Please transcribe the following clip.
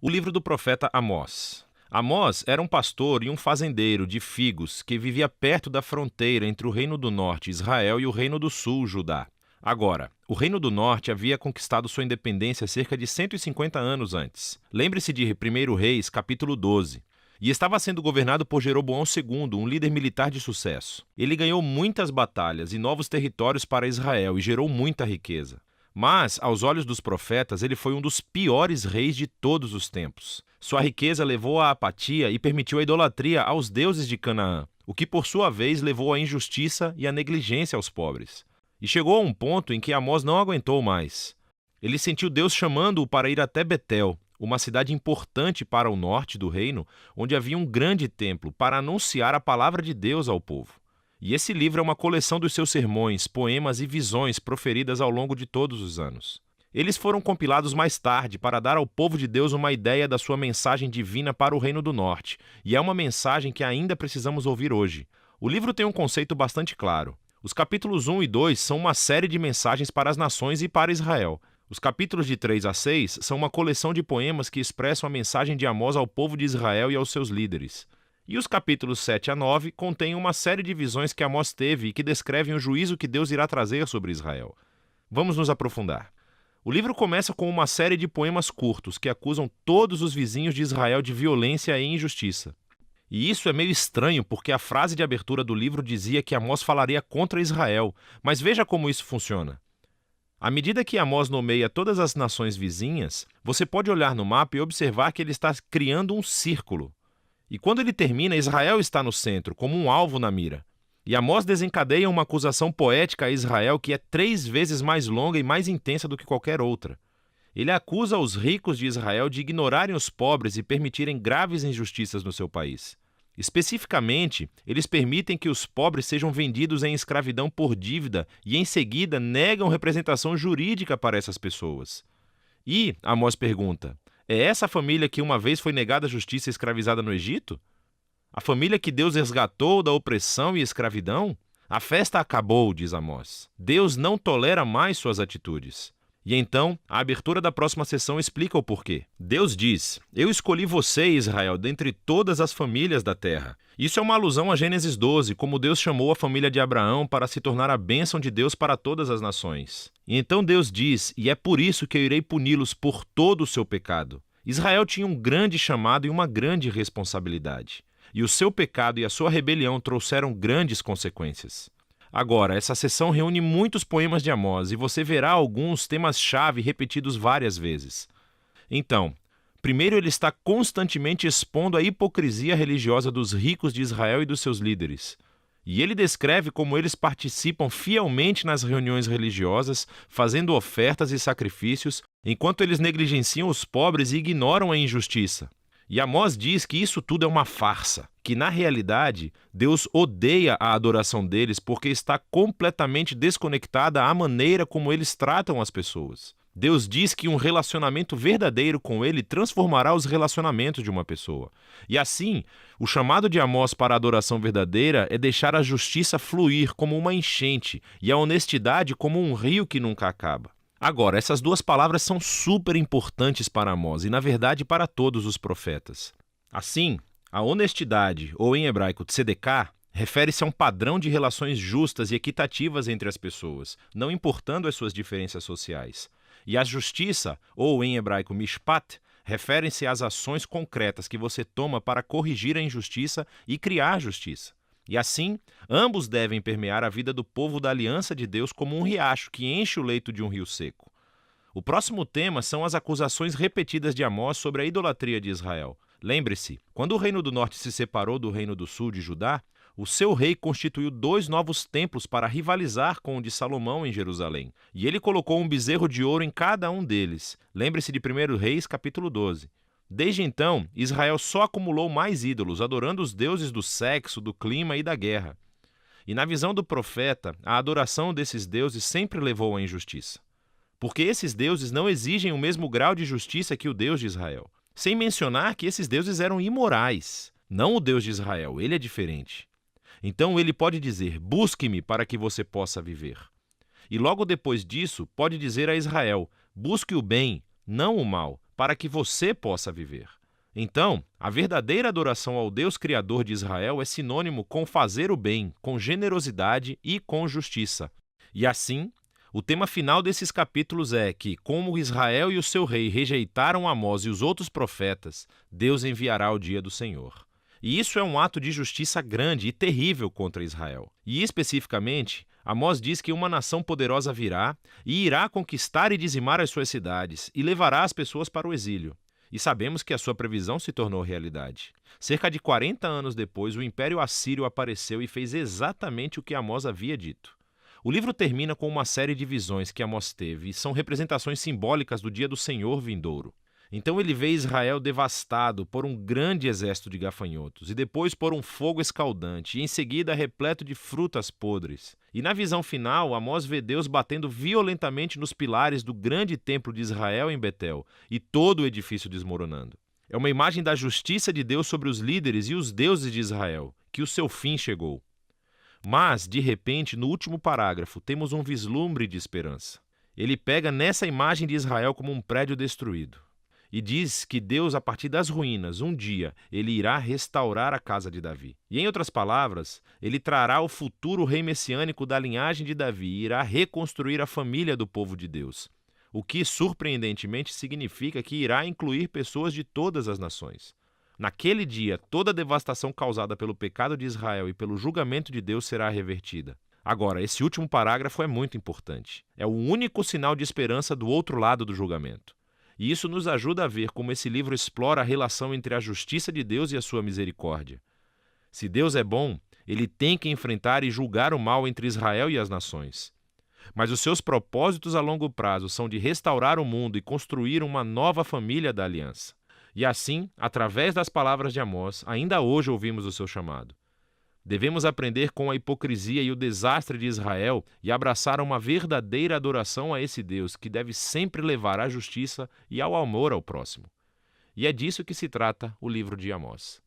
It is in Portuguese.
O livro do profeta Amós. Amós era um pastor e um fazendeiro de figos que vivia perto da fronteira entre o Reino do Norte, Israel, e o Reino do Sul, Judá. Agora, o Reino do Norte havia conquistado sua independência cerca de 150 anos antes. Lembre-se de 1 Reis, capítulo 12. E estava sendo governado por Jeroboão II, um líder militar de sucesso. Ele ganhou muitas batalhas e novos territórios para Israel e gerou muita riqueza. Mas, aos olhos dos profetas, ele foi um dos piores reis de todos os tempos. Sua riqueza levou à apatia e permitiu a idolatria aos deuses de Canaã, o que por sua vez levou à injustiça e à negligência aos pobres. E chegou a um ponto em que Amós não aguentou mais. Ele sentiu Deus chamando-o para ir até Betel, uma cidade importante para o norte do reino, onde havia um grande templo, para anunciar a palavra de Deus ao povo. E esse livro é uma coleção dos seus sermões, poemas e visões proferidas ao longo de todos os anos. Eles foram compilados mais tarde para dar ao povo de Deus uma ideia da sua mensagem divina para o Reino do Norte, e é uma mensagem que ainda precisamos ouvir hoje. O livro tem um conceito bastante claro. Os capítulos 1 e 2 são uma série de mensagens para as nações e para Israel. Os capítulos de 3 a 6 são uma coleção de poemas que expressam a mensagem de Amós ao povo de Israel e aos seus líderes. E os capítulos 7 a 9 contêm uma série de visões que Amós teve e que descrevem o juízo que Deus irá trazer sobre Israel. Vamos nos aprofundar. O livro começa com uma série de poemas curtos que acusam todos os vizinhos de Israel de violência e injustiça. E isso é meio estranho porque a frase de abertura do livro dizia que Amós falaria contra Israel, mas veja como isso funciona. À medida que Amós nomeia todas as nações vizinhas, você pode olhar no mapa e observar que ele está criando um círculo. E quando ele termina, Israel está no centro, como um alvo na mira. E Amós desencadeia uma acusação poética a Israel que é 3 vezes mais longa e mais intensa do que qualquer outra. Ele acusa os ricos de Israel de ignorarem os pobres e permitirem graves injustiças no seu país. Especificamente, eles permitem que os pobres sejam vendidos em escravidão por dívida e, em seguida, negam representação jurídica para essas pessoas. E, Amós pergunta, é essa a família que uma vez foi negada a justiça e escravizada no Egito? A família que Deus resgatou da opressão e escravidão? A festa acabou, diz Amós. Deus não tolera mais suas atitudes. E então, a abertura da próxima sessão explica o porquê. Deus diz, eu escolhi você, Israel, dentre todas as famílias da terra. Isso é uma alusão a Gênesis 12, como Deus chamou a família de Abraão para se tornar a bênção de Deus para todas as nações. E então Deus diz, e é por isso que eu irei puni-los por todo o seu pecado. Israel tinha um grande chamado e uma grande responsabilidade. E o seu pecado e a sua rebelião trouxeram grandes consequências. Agora, essa sessão reúne muitos poemas de Amós e você verá alguns temas-chave repetidos várias vezes. Então, primeiro ele está constantemente expondo a hipocrisia religiosa dos ricos de Israel e dos seus líderes. E ele descreve como eles participam fielmente nas reuniões religiosas, fazendo ofertas e sacrifícios, enquanto eles negligenciam os pobres e ignoram a injustiça. E Amós diz que isso tudo é uma farsa, que na realidade Deus odeia a adoração deles porque está completamente desconectada à maneira como eles tratam as pessoas. Deus diz que um relacionamento verdadeiro com ele transformará os relacionamentos de uma pessoa. E assim, o chamado de Amós para a adoração verdadeira é deixar a justiça fluir como uma enchente e a honestidade como um rio que nunca acaba. Agora, essas duas palavras são super importantes para Amós e, na verdade, para todos os profetas. Assim, a honestidade, ou em hebraico tzedekah, refere-se a um padrão de relações justas e equitativas entre as pessoas, não importando as suas diferenças sociais. E a justiça, ou em hebraico mishpat, refere-se às ações concretas que você toma para corrigir a injustiça e criar justiça. E assim, ambos devem permear a vida do povo da aliança de Deus como um riacho que enche o leito de um rio seco. O próximo tema são as acusações repetidas de Amós sobre a idolatria de Israel. Lembre-se, quando o reino do norte se separou do reino do sul de Judá, o seu rei constituiu 2 novos templos para rivalizar com o de Salomão em Jerusalém. E ele colocou um bezerro de ouro em cada um deles. Lembre-se de 1 Reis, capítulo 12. Desde então, Israel só acumulou mais ídolos, adorando os deuses do sexo, do clima e da guerra. E na visão do profeta, a adoração desses deuses sempre levou à injustiça. Porque esses deuses não exigem o mesmo grau de justiça que o Deus de Israel. Sem mencionar que esses deuses eram imorais. Não o Deus de Israel, ele é diferente. Então ele pode dizer, busque-me para que você possa viver. E logo depois disso, pode dizer a Israel, busque o bem, não o mal, para que você possa viver. Então, a verdadeira adoração ao Deus Criador de Israel é sinônimo com fazer o bem, com generosidade e com justiça. E assim, o tema final desses capítulos é que, como Israel e o seu rei rejeitaram Amós e os outros profetas, Deus enviará o dia do Senhor. E isso é um ato de justiça grande e terrível contra Israel. E especificamente, Amós diz que uma nação poderosa virá e irá conquistar e dizimar as suas cidades e levará as pessoas para o exílio. E sabemos que a sua previsão se tornou realidade. Cerca de 40 anos depois, o Império Assírio apareceu e fez exatamente o que Amós havia dito. O livro termina com uma série de visões que Amós teve e são representações simbólicas do dia do Senhor vindouro. Então ele vê Israel devastado por um grande exército de gafanhotos, e depois por um fogo escaldante, e em seguida repleto de frutas podres. E na visão final, Amós vê Deus batendo violentamente nos pilares do grande templo de Israel em Betel, e todo o edifício desmoronando. É uma imagem da justiça de Deus sobre os líderes e os deuses de Israel, que o seu fim chegou. Mas, de repente, no último parágrafo, temos um vislumbre de esperança. Ele pega nessa imagem de Israel como um prédio destruído. E diz que Deus, a partir das ruínas, um dia, ele irá restaurar a casa de Davi. E, em outras palavras, ele trará o futuro rei messiânico da linhagem de Davi e irá reconstruir a família do povo de Deus. O que, surpreendentemente, significa que irá incluir pessoas de todas as nações. Naquele dia, toda a devastação causada pelo pecado de Israel e pelo julgamento de Deus será revertida. Agora, esse último parágrafo é muito importante. É o único sinal de esperança do outro lado do julgamento. E isso nos ajuda a ver como esse livro explora a relação entre a justiça de Deus e a sua misericórdia. Se Deus é bom, ele tem que enfrentar e julgar o mal entre Israel e as nações. Mas os seus propósitos a longo prazo são de restaurar o mundo e construir uma nova família da aliança. E assim, através das palavras de Amós, ainda hoje ouvimos o seu chamado. Devemos aprender com a hipocrisia e o desastre de Israel e abraçar uma verdadeira adoração a esse Deus que deve sempre levar à justiça e ao amor ao próximo. E é disso que se trata o livro de Amós.